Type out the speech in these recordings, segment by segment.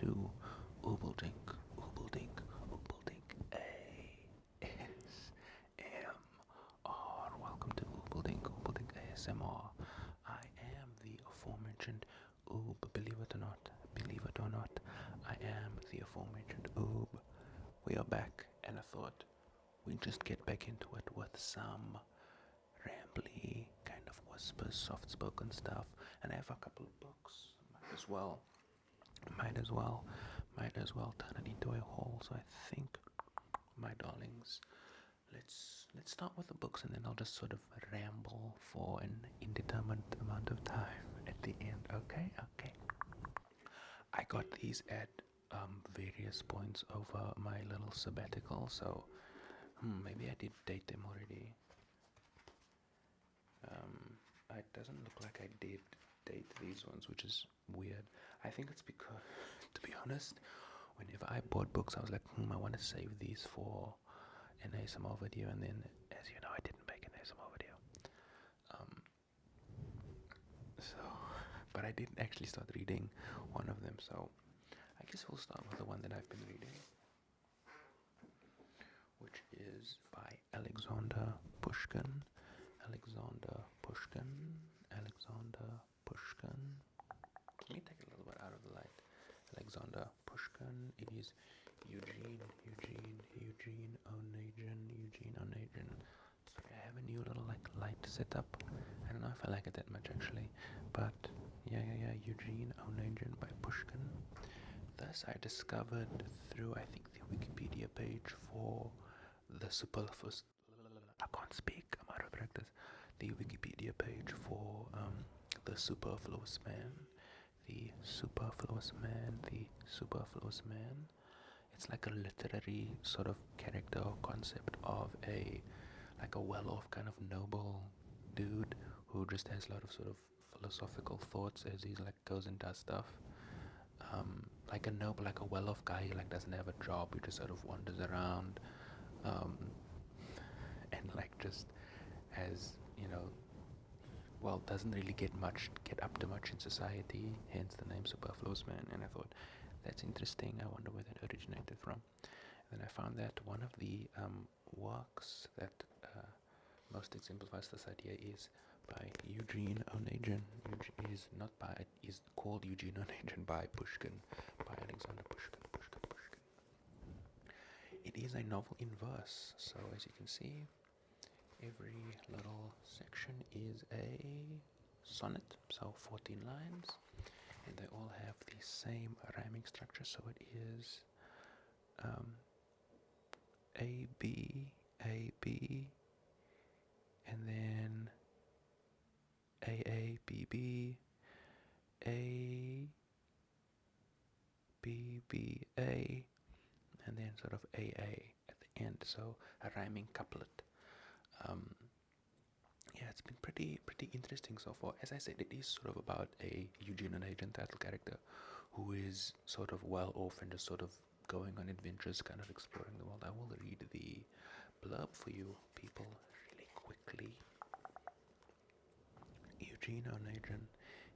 to Oobeldink, Oobeldink, Oobeldink ASMR. Welcome to Oobeldink, Oobeldink ASMR. I am the aforementioned Oob, believe it or not, I am the aforementioned Oob. We are back, and I thought we'd just get back into it with some rambly, kind of whispers, soft-spoken stuff, and I have a couple of books. Might as well turn it into a haul. So I think, my darlings, let's start with the books, and then I'll just sort of ramble for an indeterminate amount of time at the end. Okay. I got these at various points over my little sabbatical, so maybe I did date them already. It doesn't look like I did date these ones, which is weird. I think it's because, to be honest, whenever I bought books, I was like, I want to save these for an ASMR video, and then, as you know, I didn't make an ASMR video. But I didn't actually start reading one of them, so I guess we'll start with the one that I've been reading, which is by Alexander Pushkin. Let me take a little bit out of the light. Alexander Pushkin. It is Eugene Onegin. Sorry, I have a new little light setup. I don't know if I like it that much actually, but yeah. Eugene Onegin by Pushkin. This I discovered through, I think, the Wikipedia page for the superfluous. I can't speak. I'm out of practice. The Wikipedia page for the superfluous man. The superfluous man. It's like a literary sort of character or concept of a well-off kind of noble dude who just has a lot of sort of philosophical thoughts as he goes and does stuff. Like a well-off guy who doesn't have a job, who just sort of wanders around, and just has, doesn't really get up to much in society, hence the name Superfluous Man. And I thought, that's interesting, I wonder where that originated from. And then I found that one of the works that most exemplifies this idea is by Eugene Onegin. Is called Eugene Onegin by Pushkin, by Alexander Pushkin. It is a novel in verse, so as you can see, every little section is a sonnet, so 14 lines, and they all have the same rhyming structure, so it is A, B, and then A, B, B, A, B, B, A, and then sort of A at the end, so a rhyming couplet. It's been pretty interesting so far. As I said, it is sort of about a Eugene Onegin title character who is sort of well off and just sort of going on adventures, kind of exploring the world. I will read the blurb for you people really quickly. Eugene Onegin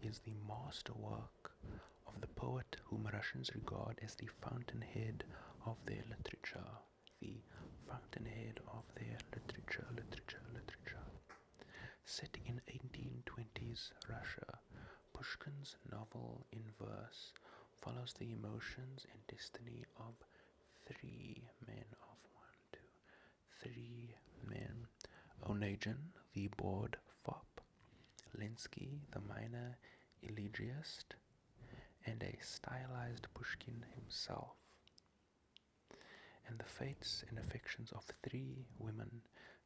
is the masterwork of the poet whom Russians regard as the fountainhead of their literature. The fountainhead of their literature. Set in 1820s Russia, Pushkin's novel in verse follows the emotions and destiny of three men. Onegin, the bored fop, Linsky, the minor elegiast, and a stylized Pushkin himself, and the fates and affections of three women: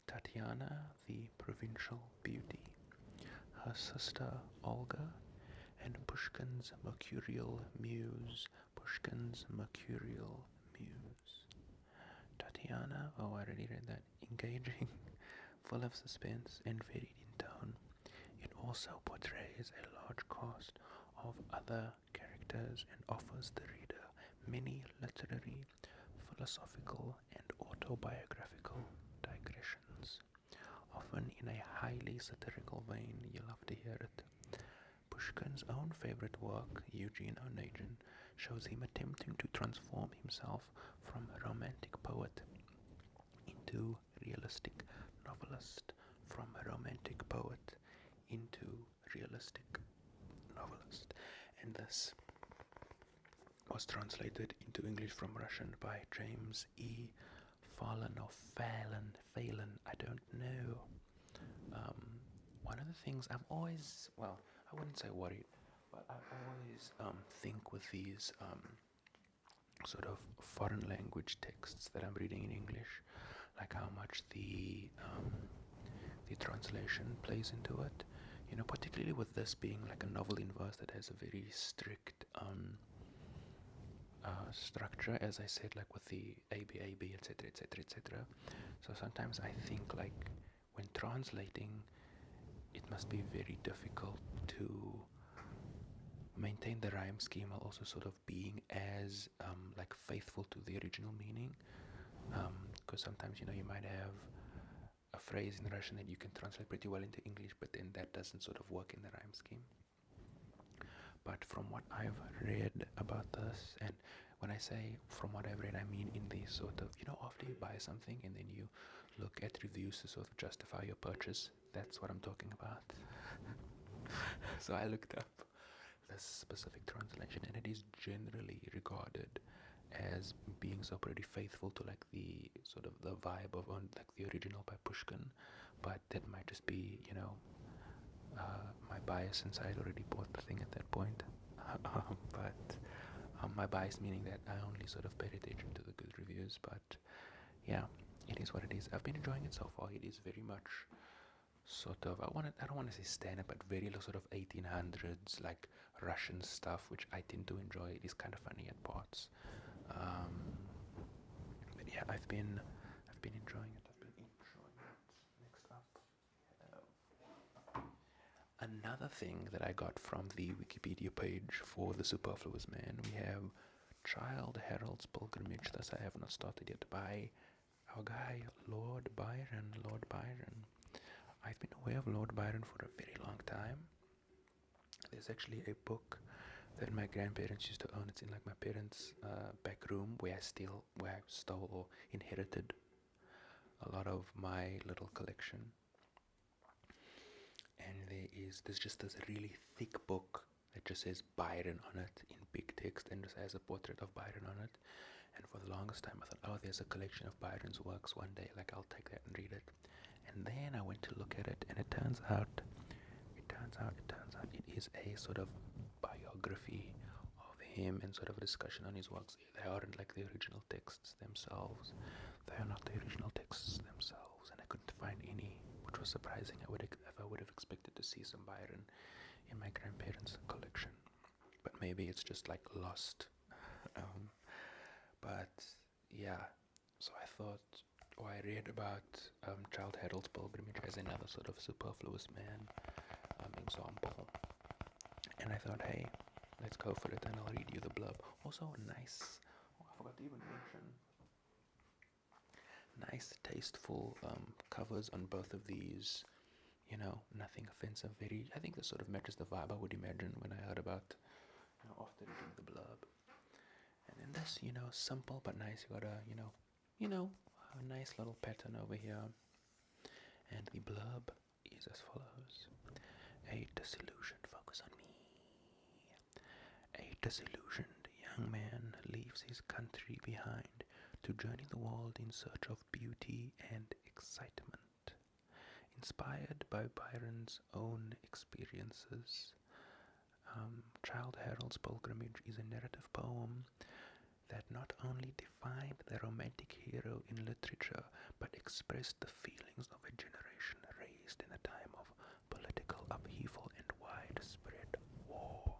Tatiana, the provincial beauty, her sister Olga, and Pushkin's mercurial muse. Tatiana, I already read that, engaging, full of suspense, and varied in tone. It also portrays a large cast of other characters and offers the reader many literary, philosophical, and autobiographical digressions, often in a highly satirical vein. You'll have to hear it. Pushkin's own favorite work, Eugene Onegin, shows him attempting to transform himself from a romantic poet into realistic novelist, from a romantic poet into realistic novelist. And this was translated into English from Russian by James E. Fallon or Phelan, I don't know. One of the things I'm always, well, I wouldn't say worried, but I always think with these sort of foreign language texts that I'm reading in English, like how much the translation plays into it. You know, particularly with this being like a novel in verse that has a very strict structure, as I said, like with the AB, etc., etc., etc. So sometimes I think like when translating, it must be very difficult to maintain the rhyme scheme while also sort of being as like faithful to the original meaning. Because sometimes, you know, you might have a phrase in Russian that you can translate pretty well into English, but then that doesn't sort of work in the rhyme scheme. But from what I've read about this, and when I say from what I've read, I mean in the sort of, you know, after you buy something and then you look at reviews to sort of justify your purchase, that's what I'm talking about. So I looked up this specific translation, and it is generally regarded as being so pretty faithful to like the sort of the vibe of like the original by Pushkin, but that might just be, you know, my bias since I had already bought the thing at that point. But my bias meaning that I only sort of paid attention to the good reviews. But yeah, it is what it is. I've been enjoying it so far. It is very much sort of, I don't want to say standard, but very sort of 1800s like Russian stuff, which I tend to enjoy. It is kind of funny at parts. But yeah, I've been enjoying it. Next up, another thing that I got from the Wikipedia page for The Superfluous Man, we have Childe Harold's Pilgrimage, thus I have not started yet, by our guy, Lord Byron. I've been aware of Lord Byron for a very long time. There's actually a book that my grandparents used to own. It's in like my parents' back room where I stole or inherited a lot of my little collection. And there's just this really thick book that just says Byron on it in big text and just has a portrait of Byron on it. And for the longest time I thought, oh, there's a collection of Byron's works one day, like I'll take that and read it. And then I went to look at it, and it turns out it is a sort of biography of him and sort of a discussion on his works. They aren't like the original texts themselves. They are not the original texts themselves, and I couldn't find any, which was surprising. I would have expected to see some Byron in my grandparents' collection, but maybe it's just like lost. But yeah, so I thought, or I read about Childe Harold's Pilgrimage as another sort of superfluous man example, and I thought, hey, let's go for it, and I'll read you the blurb. Also, nice, I forgot to even mention, nice, tasteful covers on both of these. You know, nothing offensive. Very, I think this sort of matches the vibe I would imagine when I heard about, you know, after reading the blurb. And then this, you know, simple but nice. You got a, a nice little pattern over here. And the blurb is as follows: a disillusioned, focus on me. A disillusioned young man leaves his country behind to journey the world in search of beauty and excitement. Inspired by Byron's own experiences, Childe Harold's Pilgrimage is a narrative poem that not only defined the romantic hero in literature, but expressed the feelings of a generation raised in a time of political upheaval and widespread war.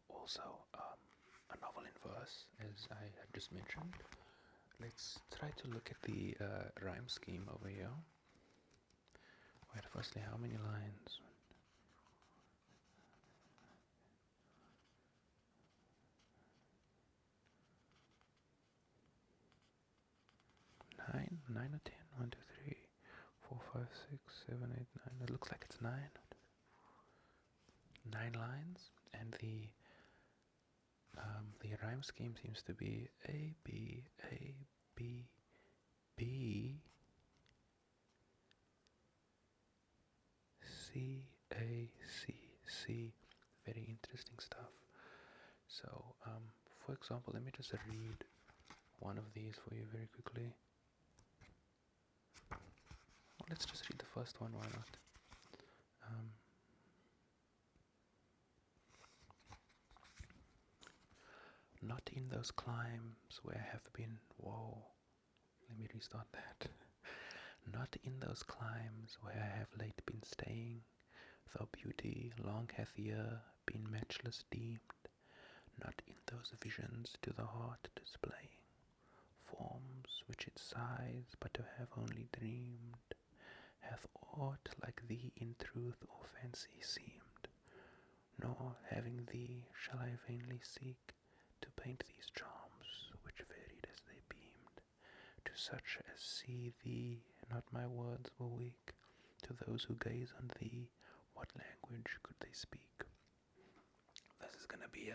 Also, a novel in verse, as I had just mentioned. Let's try to look at the rhyme scheme over here. Wait, firstly, how many lines? 9 or 10? 1, 2, 3, 4, 5, 6, 7, 8, 9. It looks like it's 9. 9 lines, and the rhyme scheme seems to be A, B, A, B, B, C, A, C, C. Very interesting stuff. So, for example, let me just read one of these for you very quickly. Well, let's just read the first one, why not? Not in those climes where I have been. Whoa, let me restart that. Not in those climes where I have late been staying, though beauty long hath here been matchless deemed. Not in those visions to the heart displaying forms which it sighs but to have only dreamed, hath aught like thee in truth or fancy seemed. Nor having thee shall I vainly seek to paint these charms which varied as they beamed. To such as see thee, not my words were weak. To those who gaze on thee, what language could they speak? This is gonna be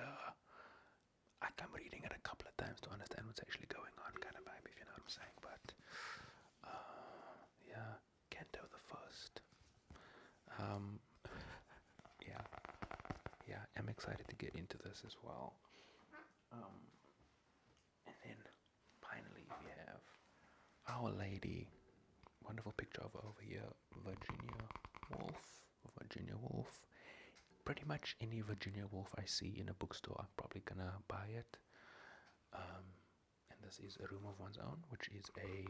I'm reading it a couple of times to understand what's actually going on, kind of vibe, if you know what I'm saying. But yeah, Canto the First. Yeah, I'm excited to get into this as well. And then finally we have Our Lady. Wonderful picture of her over here, Virginia Woolf. Pretty much any Virginia Woolf I see in a bookstore, I'm probably gonna buy it. And this is A Room of One's Own, which is a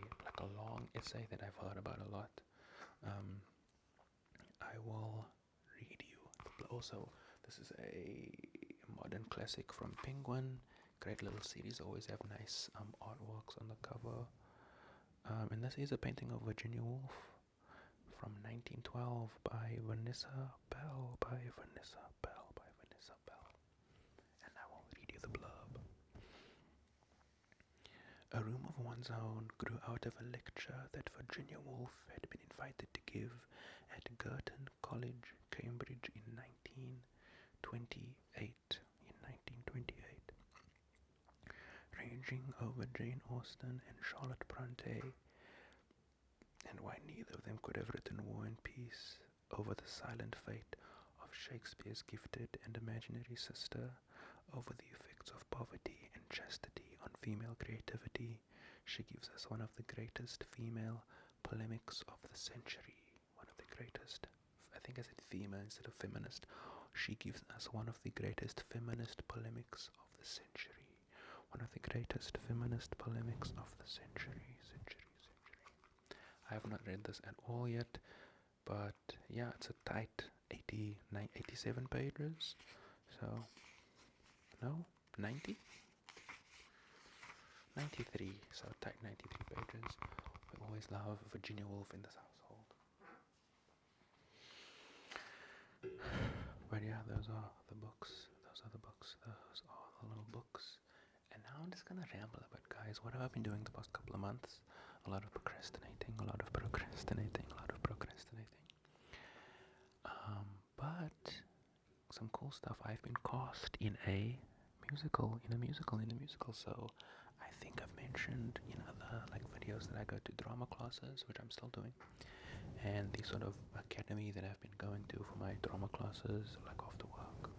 long essay that I've heard about a lot. I will read you. Also, this is a modern classic from Penguin. Great little series, always have nice artworks on the cover. And this is a painting of Virginia Woolf from 1912 by Vanessa Bell. And I will read you the blurb. A Room of One's Own grew out of a lecture that Virginia Woolf had been invited to give at Girton College, Cambridge in 1928. Ranging over Jane Austen and Charlotte Bronte, and why neither of them could have written War and Peace, over the silent fate of Shakespeare's gifted and imaginary sister, over the effects of poverty and chastity on female creativity, she gives us one of the greatest female polemics of the century. One of the greatest, I think I said female instead of feminist. She gives us one of the greatest feminist polemics of the century. One of the greatest feminist polemics of the century. I have not read this at all yet, but yeah, it's a tight 87 pages. So, no, 90? 93, so tight 93 pages. We always love Virginia Woolf in this household. But yeah, those are the books. Those are the little books. And now I'm just gonna ramble a bit, guys. What have I been doing the past couple of months? A lot of procrastinating. But some cool stuff. I've been cast in a musical. So I think I've mentioned in other videos that I go to drama classes, which I'm still doing, and the sort of academy that I've been going to for my drama classes, after work,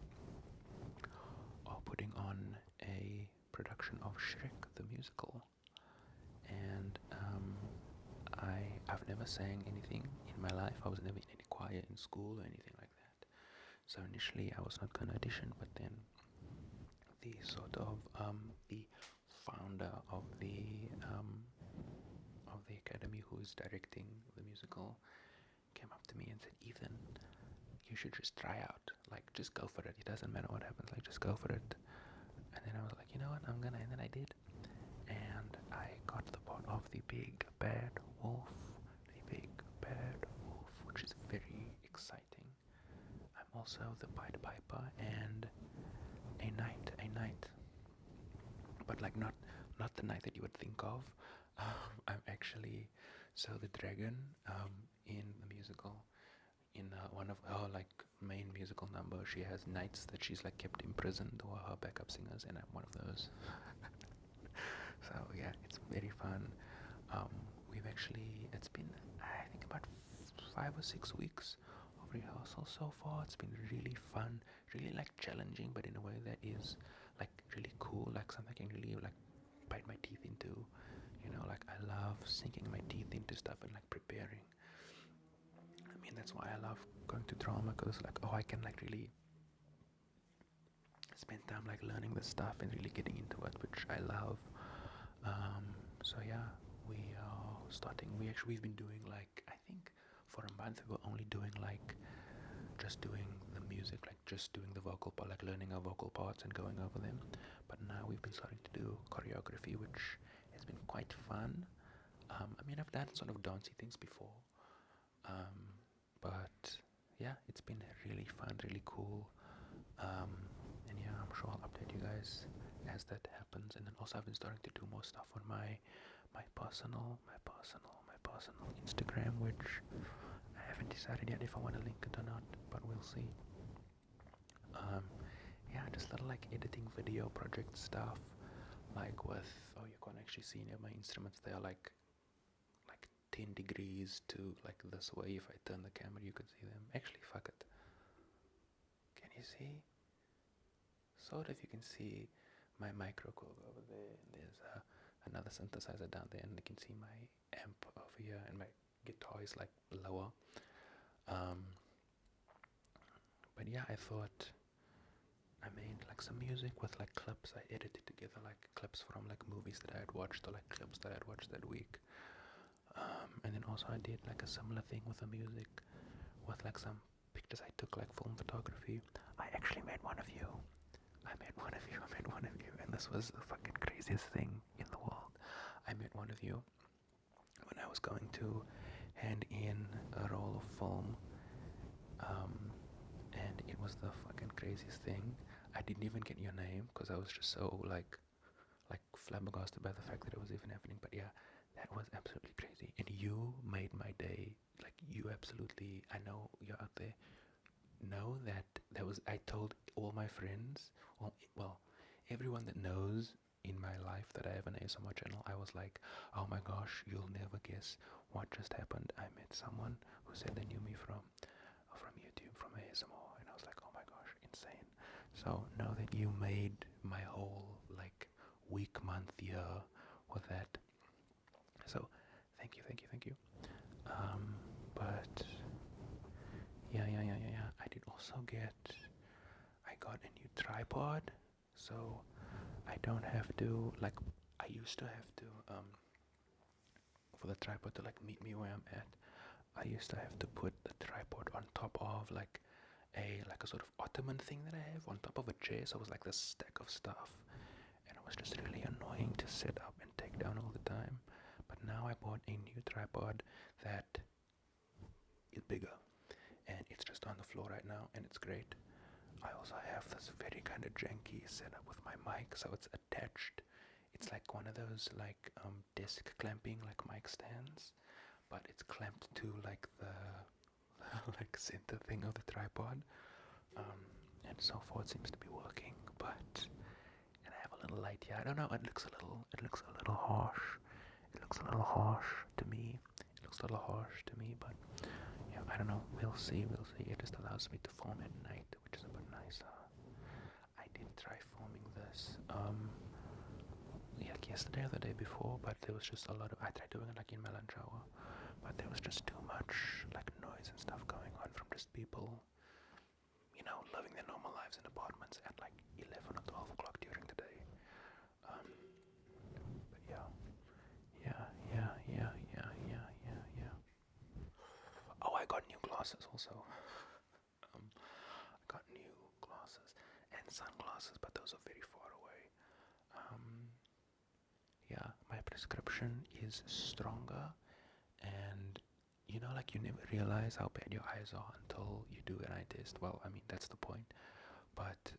are putting on a production of Shrek the musical. And I've never sang anything in my life. I was never in any choir in school or anything like that. So initially I was not going to audition, but then the sort of the founder of the academy, who is directing the musical, came up to me and said, "Ethan, you should just try out. Just go for it. It doesn't matter what happens. Just go for it." And then I was like, you know what, I'm gonna. And then I did. And I got the part of the big bad wolf, which is very exciting. I'm also the Pied Piper and a knight, but not the knight that you would think of. I'm actually so the dragon in the musical, in one of her like main musical numbers, she has knights that she's like kept imprisoned, or her backup singers, and I'm one of those. So yeah, it's very fun. Um, it's been, I think, about 5 or 6 weeks of rehearsal so far. It's been really fun, really like challenging, but in a way that is like really cool, like something I can really like bite my teeth into. Like I love sinking my teeth into stuff and like preparing. I mean, that's why I love going to drama, because like, oh, I can like really spend time like learning the stuff and really getting into it, which I love. So yeah, we are starting. We've been doing like, I think for a month we were only doing like just doing the music, like just doing the vocal part, like learning our vocal parts and going over them. But now we've been starting to do choreography, which has been quite fun. I mean, I've done sort of dancey things before, um, but yeah, it's been really fun, really cool. Um, and yeah, I'm sure I'll update you guys as that happens. And then also I've been starting to do more stuff on my personal Instagram, which I haven't decided yet if I want to link it or not, but we'll see. Um, yeah, just little like editing video project stuff, like with, oh, you can't actually see any of my instruments. They are like 10 degrees to like this way. If I turn the camera, you could see them. Actually, fuck it. Can you see? Sort of, you can see my microcorg over there, and there's another synthesizer down there, and you can see my amp over here, and my guitar is like lower. Um, but yeah, I thought I made like some music with like clips. I edited together like clips from like movies that I had watched, or like clips that I had watched that week. And then also I did like a similar thing with the music, with like some pictures I took, like film photography. I actually made one of you. I made one of you. I made one of you. And this was the fucking craziest thing in the world. I met one of you when I was going to hand in a roll of film. And it was the fucking craziest thing. I didn't even get your name because I was just so like flabbergasted by the fact that it was even happening. But yeah, that was absolutely crazy. And you made my day. Like, you absolutely, I know you're out there, know that I told all my friends, well, everyone that knows in my life that I have an ASMR channel. I was like, oh my gosh, you'll never guess what just happened. I met someone who said they knew me from YouTube, from ASMR, and I was like, oh my gosh, insane. So know that you made my whole like week, month, year with that. So thank you, thank you, thank you. But yeah. I did also I got a new tripod, so I don't have to like, I used to have to for the tripod to like meet me where I'm at. I used to have to put the tripod on top of like a sort of ottoman thing that I have on top of a chair, so it was like this stack of stuff, and it was just really annoying to set up and take down all the time. But now I bought a new tripod that is bigger, and it's just on the floor right now, and it's great. I also have this very kind of janky setup with my mic, so it's attached. It's like one of those like desk clamping like mic stands, but it's clamped to like the like center thing of the tripod. And so far it seems to be working, but and I have a little light here. I don't know. It looks a little harsh. It looks a little harsh to me. It looks a little harsh to me, but yeah, I don't know. We'll see. It just allows me to film at night, which is a bit nicer. I did try filming this, like yesterday or the day before, but there was just a lot of. I tried doing it like in my lunch hour, but there was just too much like noise and stuff going on from just people, living their normal lives in apartments at like 11 or 12 o'clock during the day. But yeah. Oh, I got new glasses also. I got new glasses and sunglasses, but those are very far away. Yeah, my prescription is stronger, and like you never realize how bad your eyes are until you do an eye test. Well, I mean, that's the point. But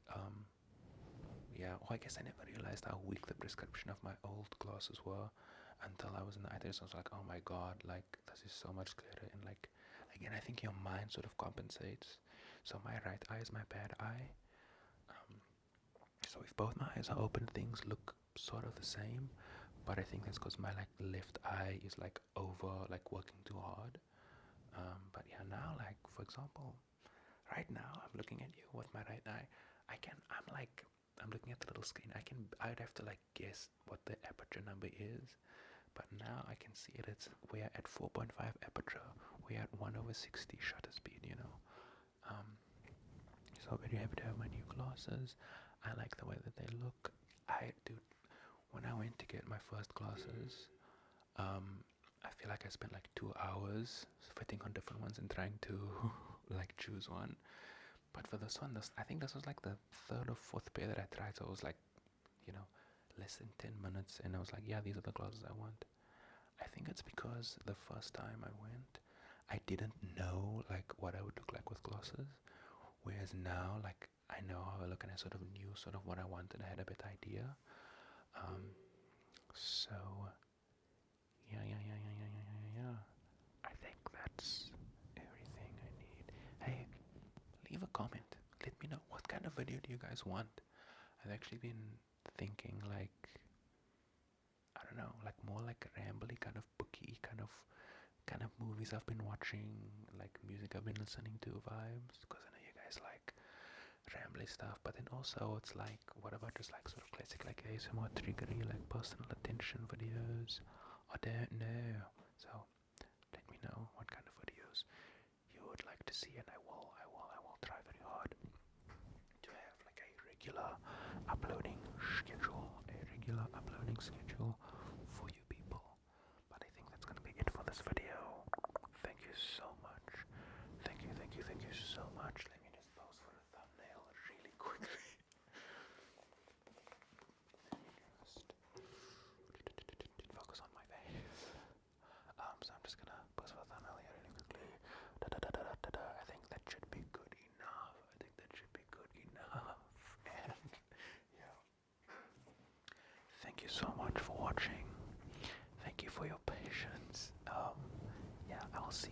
yeah, well, I guess I never realized how weak the prescription of my old glasses were until I was in the eye test. I was like, oh my god, like this is so much clearer. And like again, I think your mind sort of compensates. So my right eye is my bad eye. So if both my eyes are open, things look sort of the same. But I think that's because my like left eye is like over, like working too hard. But yeah, now like for example, right now I'm looking at you with my right eye. I'm looking at the little screen. I'd have to like guess what the aperture number is. But now I can see it. We're at 4.5 aperture. We're at 1/60 shutter speed. So very happy to have my new glasses. I like the way that they look. When I went to get my first glasses, I feel like I spent like 2 hours fitting on different ones and trying to like choose one. But for this one, I think this was like the third or fourth pair that I tried. So it was like, you know, less than 10 minutes, and I was like, yeah, these are the glasses I want. I think it's because the first time I went, I didn't know like what I would look like with glasses. Whereas now, like I know how I look, and I sort of knew sort of what I wanted. I had a bit idea. So yeah. I think that's everything I need. Hey, leave a comment. Let me know what kind of video do you guys want. I've actually been thinking like, I don't know, like more like rambly kind of booky kind of movies I've been watching, like music I've been listening to vibes, because I know you guys like rambly stuff. But then also it's like, what about just like sort of classic like ASMR triggery, like personal attention videos? I don't know. So let me know what kind of videos you would like to see, and I will try very hard to have like a regular uploading schedule for you people. But I think that's gonna be it for this video. Thank you so much. Thank you so much. Let me just pose for a thumbnail really quickly. Just focus on my face. So I'm just gonna pose for a thumbnail here really quickly. I think that should be good enough. And yeah. Thank you so much for watching. Thank you for your patience. Yeah, I'll see